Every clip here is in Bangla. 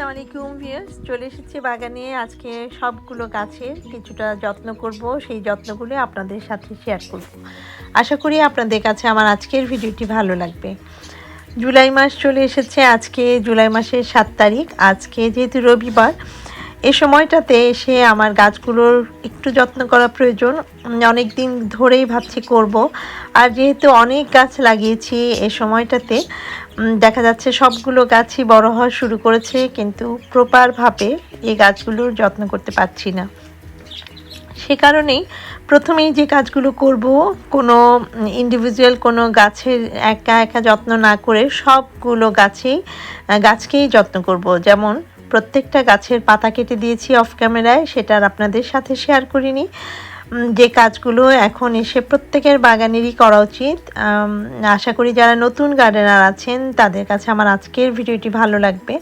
আসসালামু আলাইকুম ভিউয়ার্স, চলে এসেছি বাগানে। আজকে সবগুলো গাছের কিছুটা যত্ন করব, সেই যত্নগুলো আপনাদের সাথে শেয়ার করব। আশা করি আপনাদের কাছে আমার আজকের ভিডিওটি ভালো লাগবে। জুলাই মাস চলে এসেছে, আজকে জুলাই মাসের 7 তারিখ। আজকে যেহেতু রবিবার, এই সময়টাতে এসে আমার গাছগুলোর একটু যত্ন করা প্রয়োজন। অনেক দিন ধরেই ভাবছি করব, আর যেহেতু অনেক গাছ লাগিয়েছি এই সময়টাতে দেখা যাচ্ছে সবগুলো গাছই বড় হওয়া শুরু করেছে, কিন্তু প্রপারভাবে এই গাছগুলোর যত্ন করতে পারছি না। সে কারণেই প্রথমেই যে কাজগুলো করব, কোনো ইন্ডিভিজুয়াল কোনো গাছের একা একা যত্ন না করে সবগুলো গাছকেই যত্ন করব। যেমন প্রত্যেকটা গাছের পাতা কেটে দিয়েছি অফ ক্যামেরায়, সেটা আর আপনাদের সাথে শেয়ার করিনি। যে কাজগুলো এখন এসে প্রত্যেকের বাগানেরই করা উচিত। আশা করি যারা নতুন গার্ডেনার আছেন তাদের কাছে আমার আজকের ভিডিওটি ভালো লাগবে।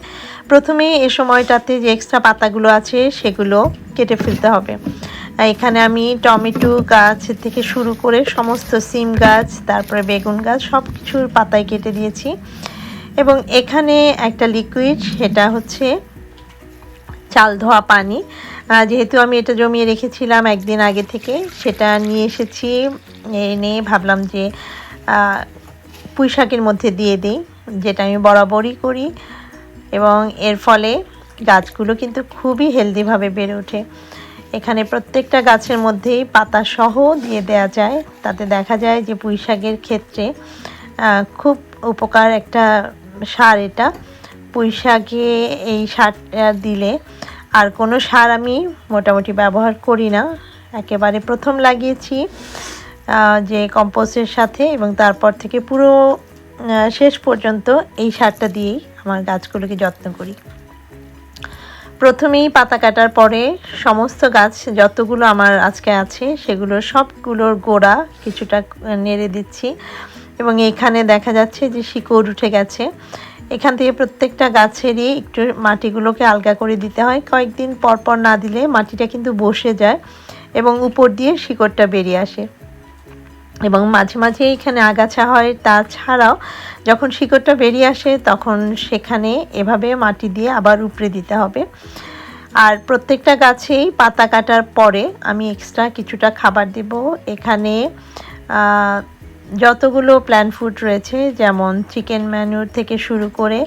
প্রথমে এ সময়টাতে যে এক্সট্রা পাতাগুলো আছে সেগুলো কেটে ফেলতে হবে। এখানে আমি টমেটো গাছ থেকে শুরু করে সমস্ত সিম গাছ, তারপরে বেগুন গাছ সব কিছুর পাতায় কেটে দিয়েছি। এবং এখানে একটা লিকুইড, সেটা হচ্ছে চাল ধোয়া পানি। যেহেতু আমি এটা জমিয়ে রেখেছিলাম একদিন আগে থেকে, সেটা নিয়ে এসেছি। এনে ভাবলাম যে পুঁই শাকের মধ্যে দিয়ে দিই, যেটা আমি বরাবরই করি। এবং এর ফলে গাছগুলো কিন্তু খুবই হেলদিভাবে বেড়ে ওঠে। এখানে প্রত্যেকটা গাছের মধ্যেই পাতা সহ দিয়ে দেওয়া যায়, তাতে দেখা যায় যে পুঁই শাকের ক্ষেত্রে খুব উপকার একটা সার এটা। পুঁই শাকে এই সারটা দিলে আর কোনো সার আমি মোটামুটি ব্যবহার করি না। একেবারে প্রথম লাগিয়েছি যে কম্পোস্টের সাথে, এবং তারপর থেকে পুরো শেষ পর্যন্ত এই সারটা দিয়েই আমার গাছগুলোকে যত্ন করি। প্রথমেই পাতা কাটার পরে সমস্ত গাছ যতগুলো আমার আজকে আছে সেগুলো সবগুলোর গোড়া কিছুটা নেড়ে দিচ্ছি, এবং এখানে দেখা যাচ্ছে যে শিকড় উঠে গেছে। এখান থেকে প্রত্যেকটা গাছেরই একটু মাটিগুলোকে আলগা করে দিতে হয়। কয়েকদিন পর পর না দিলে মাটিটা কিন্তু বসে যায় এবং উপর দিয়ে শিকড়টা বেরিয়ে আসে। এবং মাঝে মাঝে এখানে আগাছা হয়। তাছাড়াও যখন শিকড়টা বেরিয়ে আসে তখন সেখানে এভাবে মাটি দিয়ে আবার উপড়ে দিতে হবে। আর প্রত্যেকটা গাছেই পাতা কাটার পরে আমি এক্সট্রা কিছুটা খাবার দেব। এখানে যতগুলো প্ল্যান্ট ফুড রয়েছে, যেমন চিকেন ম্যানুর থেকে শুরু করে,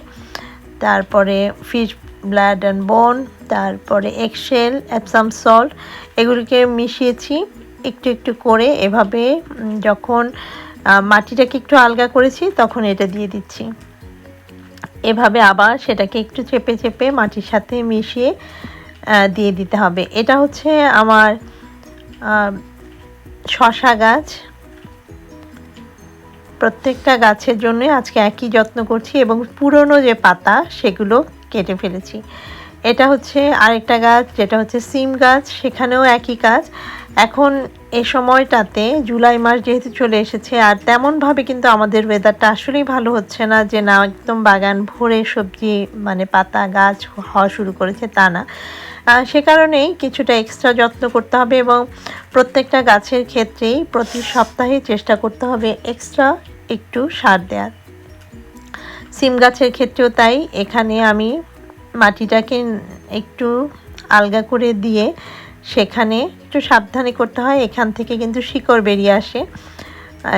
তারপরে ফিশ ব্লাড অ্যান্ড বোন, তারপরে এগশেল, এপসাম সল্ট, এগুলিকে মিশিয়েছি একটু একটু করে। এভাবে যখন মাটিটাকে একটু আলগা করেছি তখন এটা দিয়ে দিচ্ছি। এভাবে আবার সেটাকে একটু চেপে চেপে মাটির সাথে মিশিয়ে দিয়ে দিতে হবে। এটা হচ্ছে আমার শসা গাছ। প্রত্যেকটা গাছের জন্য আজকে একই যত্ন করছি, এবং পুরনো যে পাতা সেগুলো কেটে ফেলেছি। এটা হচ্ছে আরেকটা গাছ, যেটা হচ্ছে সিম গাছ, সেখানেও একই কাজ। এখন এ সময়টাতে জুলাই মাস যেহেতু চলে এসেছে, আর তেমনভাবে কিন্তু আমাদের ওয়েদারটা আসলেই ভালো হচ্ছে না যে না একদম বাগান ভরে সবজি মানে পাতা গাছ হওয়া শুরু করেছে, তা না। সে কারণেই কিছুটা এক্সট্রা যত্ন করতে হবে, এবং প্রত্যেকটা গাছের ক্ষেত্রেই প্রতি সপ্তাহে চেষ্টা করতে হবে এক্সট্রা একটু সার দেওয়ার। সিম গাছের ক্ষেত্রেও তাই। এখানে আমি মাটিটাকে একটু আলগা করে দিয়ে সেখানে একটু সাবধানে করতে হয়, এখান থেকে কিন্তু শিকড় বেরিয়ে আসে।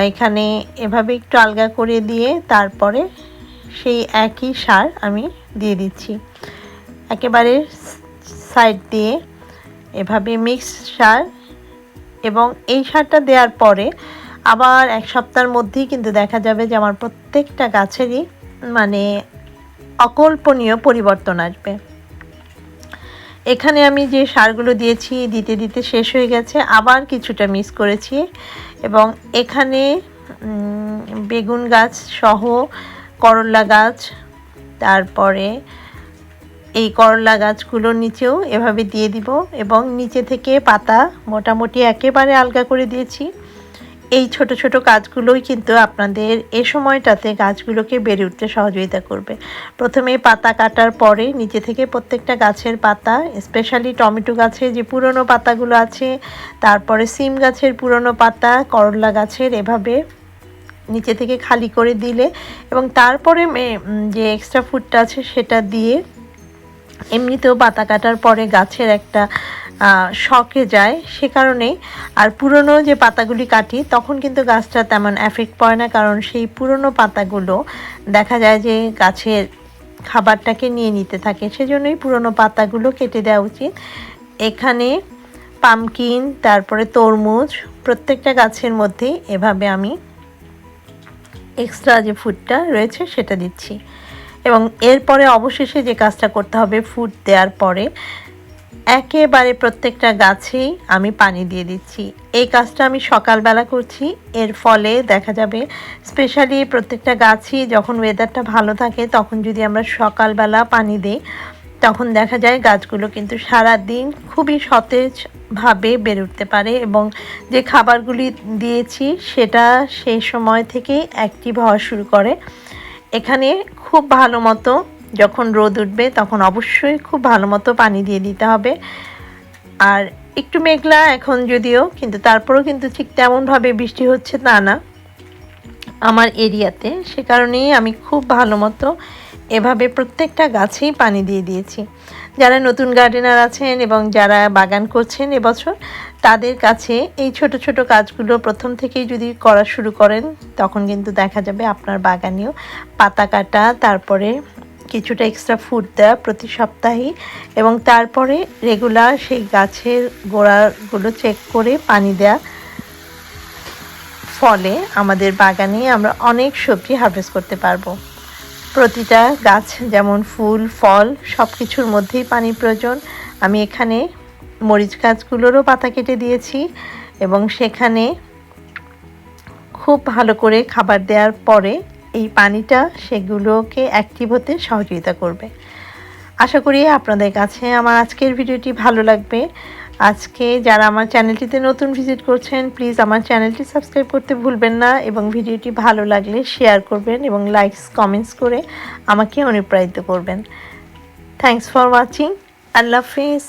এখানে এভাবে একটু আলগা করে দিয়ে তারপরে সেই একই সার আমি দিয়ে দিচ্ছি একেবারে সাইড দিয়ে, এভাবে মিক্স সার। এবং এই সারটা দেওয়ার পরে আবার এক সপ্তাহের মধ্যেই কিন্তু দেখা যাবে যে আমার প্রত্যেকটা গাছেরই মানে অকল্পনীয় পরিবর্তন আসবে। এখানে আমি যে সারগুলো দিয়েছি দিতে দিতে শেষ হয়ে গেছে, আবার কিছুটা মিস করেছি। এবং এখানে বেগুন গাছ সহ করলা গাছ, তারপরে এই করলা গাছগুলোর নিচেও এভাবে দিয়ে দিব, এবং নিচে থেকে পাতা মোটামুটি একেবারে আলগা করে দিয়েছি। এই ছোট ছোট কাজগুলোই কিন্তু আপনাদের এ সময়টাতে গাছগুলোকে বেড়ে উঠতে সহযোগিতা করবে। প্রথমে পাতা কাটার পরে নিচে থেকে প্রত্যেকটা গাছের পাতা, স্পেশালি টমেটো গাছে যে পুরনো পাতাগুলো আছে, তারপরে সিম গাছের পুরনো পাতা, করলা গাছের, এভাবে নিচে থেকে খালি করে দিলে এবং তারপরে যে এক্সট্রা ফুডটা আছে সেটা দিয়ে এমনিতেও পাতা কাটার পরে গাছের একটা শকে যায়, সে কারণে। আর পুরনো যে পাতাগুলি কাটি তখন কিন্তু গাছটা তেমন এফেক্ট পড়ে না, কারণ সেই পুরনো পাতাগুলো দেখা যায় যে গাছের খাবারটাকে নিয়ে নিতে থাকে, সেজন্যই পুরনো পাতাগুলো কেটে দেওয়া উচিত। এখানে পামকিন, তারপরে তরমুজ, প্রত্যেকটা গাছের মধ্যেই এভাবে আমি এক্সট্রা যে ফুডটা রয়েছে সেটা দিচ্ছি। এবং এরপরে অবশেষে যে কাজটা করতে হবে, ফুড দেওয়ার পরে একেবারে প্রত্যেকটা গাছেই আমি পানি দিয়ে দিচ্ছি। এই কাজটা আমি সকালবেলা করছি, এর ফলে দেখা যাবে স্পেশালি প্রত্যেকটা গাছই যখন ওয়েদারটা ভালো থাকে তখন যদি আমরা সকালবেলা পানি দিই তখন দেখা যায় গাছগুলো কিন্তু সারা দিন খুবই সতেজভাবে বেড়ে উঠতে পারে, এবং যে খাবারগুলি দিয়েছি সেটা সেই সময় থেকেই অ্যাক্টিভ হওয়া শুরু করে। এখানে খুব ভালো মতো যখন রোদ উঠবে তখন অবশ্যই খুব ভালো মতো পানি দিয়ে দিতে হবে। আর একটু মেঘলা এখন যদিও, কিন্তু তারপরেও কিন্তু ঠিক তেমনভাবে বৃষ্টি হচ্ছে তা না আমার এরিয়াতে, সে কারণেই আমি খুব ভালো মতো এভাবে প্রত্যেকটা গাছেই পানি দিয়ে দিয়েছি। যারা নতুন গার্ডেনার আছেন এবং যারা বাগান করছেন এবছর, তাদের কাছে এই ছোট ছোট কাজগুলো প্রথম থেকেই যদি করা শুরু করেন তখন কিন্তু দেখা যাবে আপনার বাগানেও পাতা কাটা, তারপরে কিছুটা এক্সট্রা ফুড দেওয়া প্রতি সপ্তাহেই, এবং তারপরে রেগুলার সেই গাছের গোড়াগুলো চেক করে পানি দেওয়া, ফলে আমাদের বাগানে আমরা অনেক সবজি হারভেস্ট করতে পারবো। প্রতিটা গাছ যেমন ফুল ফল সব কিছুর মধ্যেই পানির প্রয়োজন। আমি এখানে মরিচ গাছগুলোরও পাতা কেটে দিয়েছি, এবং সেখানে খুব ভালো করে খাবার দেওয়ার পরে এই পানিটা সেগুলোকে অ্যাক্টিভ হতে সহযোগিতা করবে। আশা করি আপনাদের কাছে আমার আজকের ভিডিওটি ভালো লাগবে। আজকে যারা আমার চ্যানেলটিতে নতুন ভিজিট করছেন, প্লিজ আমার চ্যানেলটি সাবস্ক্রাইব করতে ভুলবেন না, এবং ভিডিওটি ভালো লাগলে শেয়ার করবেন এবং লাইকস কমেন্টস করে আমাকে অনুপ্রাণিত করবেন। Thanks for watching. Allah Hafiz.